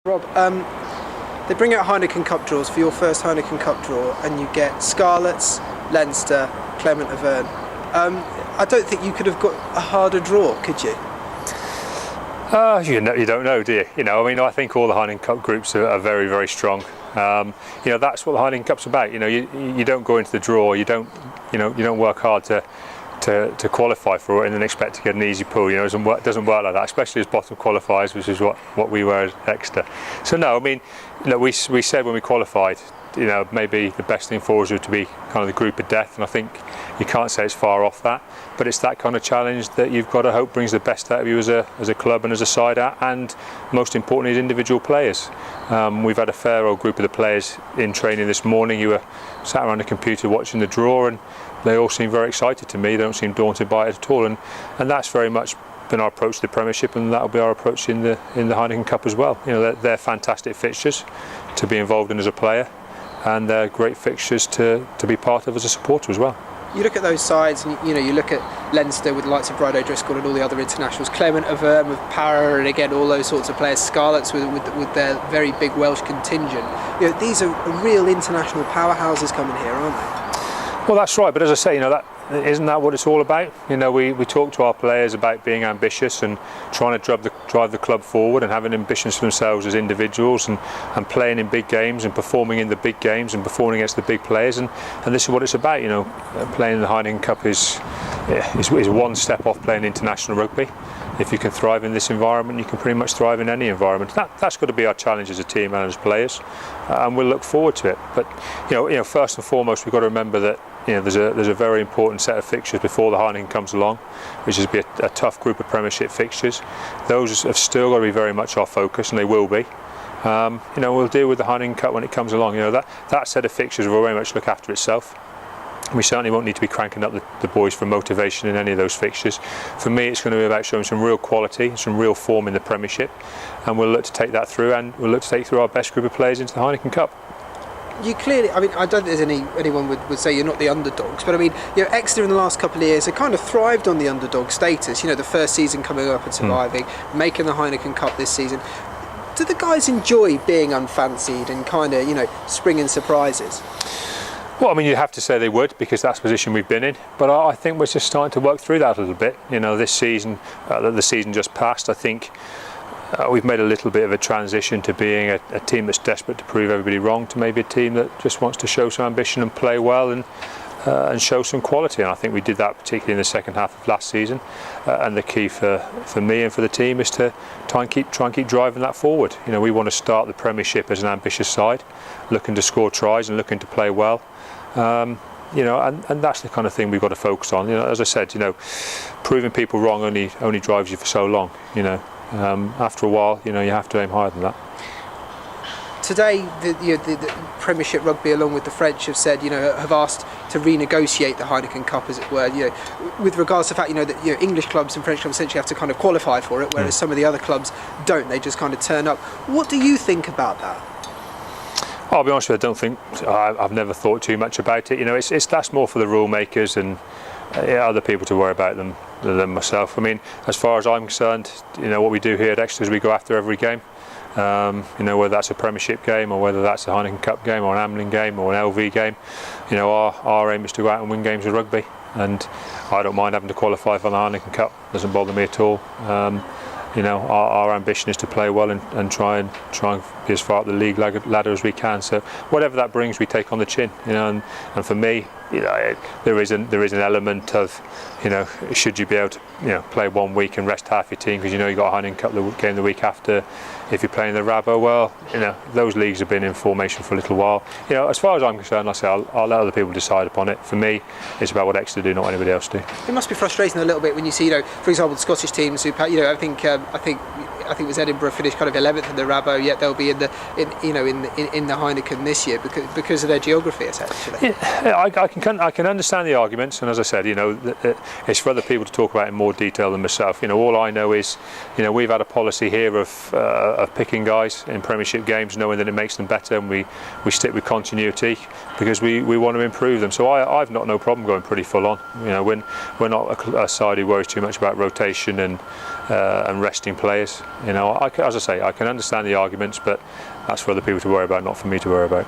Rob, they bring out Heineken Cup Draws for your first Heineken Cup Draw, and you get Scarlets, Leinster, Clement Auvergne. I don't think you could have got a harder draw, could you? You don't know, do you? I think all the Heineken Cup groups are very, very strong. That's what the Heineken Cup's about. You don't go into the draw. You don't work hard to qualify for it and then expect to get an easy pool. It doesn't work like that, especially as bottom qualifiers, which is what we were at Exeter. So no, we said when we qualified, maybe the best thing for us was to be kind of the group of death, and I think you can't say it's far off that. But it's that kind of challenge that you've got to hope brings the best out of you as a club and as a side out, and most importantly as individual players. We've had a fair old group of the players in training this morning. You were sat around the computer watching the draw, and they all seem very excited to me. They don't seem daunted by it at all, and that's very much been our approach to the Premiership, and that'll be our approach in the Heineken Cup as well. They're fantastic fixtures to be involved in as a player, and they're great fixtures to be part of as a supporter as well. You look at those sides, and you look at Leinster with the likes of Brian O'Driscoll and all the other internationals, Clement Auvergne with Para, and again all those sorts of players, Scarlets with their very big Welsh contingent. These are real international powerhouses coming here, aren't they? Well, that's right, but as I say, isn't that what it's all about? We talk to our players about being ambitious and trying to drive the club forward and having ambitions for themselves as individuals, and playing in big games and performing in the big games and performing against the big players, and this is what it's about. Playing in the Heineken Cup is one step off playing international rugby. If you can thrive in this environment, you can pretty much thrive in any environment. That's got to be our challenge as a team and as players, and we'll look forward to it. But first and foremost, we've got to remember that there's a very important set of fixtures before the Heineken comes along, which is be a tough group of Premiership fixtures. Those have still got to be very much our focus, and they will be. We'll deal with the Heineken Cup when it comes along. That set of fixtures will very much look after itself. We certainly won't need to be cranking up the boys for motivation in any of those fixtures. For me, it's going to be about showing some real quality, some real form in the Premiership, and we'll look to take that through, and we'll look to take through our best group of players into the Heineken Cup. You clearly, I don't think there's anyone would say you're not the underdogs, but Exeter in the last couple of years have kind of thrived on the underdog status. The first season coming up and surviving, making the Heineken Cup this season. Do the guys enjoy being unfancied and kind of, springing surprises? Well, you have to say they would, because that's the position we've been in. But I think we're just starting to work through that a little bit. This season, the season just passed, I think we've made a little bit of a transition to being a team that's desperate to prove everybody wrong, to maybe a team that just wants to show some ambition and play well and show some quality. And I think we did that particularly in the second half of last season. And the key for me and for the team is to try and keep driving that forward. We want to start the Premiership as an ambitious side, looking to score tries and looking to play well. And that's the kind of thing we've got to focus on. As I said, proving people wrong only drives you for so long. After a while, you have to aim higher than that. Today, the Premiership Rugby, along with the French, have said, have asked to renegotiate the Heineken Cup, as it were. With regards to the fact, that English clubs and French clubs essentially have to kind of qualify for it, whereas some of the other clubs don't. They just kind of turn up. What do you think about that? I'll be honest with you, I've never thought too much about it. That's more for the rule makers and other people to worry about than myself. As far as I'm concerned, what we do here at Exeter is we go after every game. Whether that's a Premiership game or whether that's a Heineken Cup game or an Amlin game or an LV game, our aim is to go out and win games of rugby. And I don't mind having to qualify for the Heineken Cup. Doesn't bother me at all. Our ambition is to play well and try and be as far up the league ladder as we can. So whatever that brings, we take on the chin. And for me, there is an element of, should you be able to play 1 week and rest half your team because you got a Heineken Cup game the week after. If you're playing the Rabo, well, those leagues have been in formation for a little while. As far as I'm concerned, like I say, I'll let other people decide upon it. For me, it's about what Exeter do, not anybody else do. It must be frustrating a little bit when you see, for example, the Scottish teams who, I think it was Edinburgh finished kind of 11th in the Rabo, yet they'll be in the Heineken this year because of their geography, essentially. Yeah, I can understand the arguments, and as I said, it's for other people to talk about in more detail than myself. All I know is, we've had a policy here of picking guys in Premiership games, knowing that it makes them better, and we stick with continuity because we want to improve them. So I've no problem going pretty full on. We're not a side who worries too much about rotation and and resting players. You know, as I say, I can understand the arguments, but that's for other people to worry about, not for me to worry about.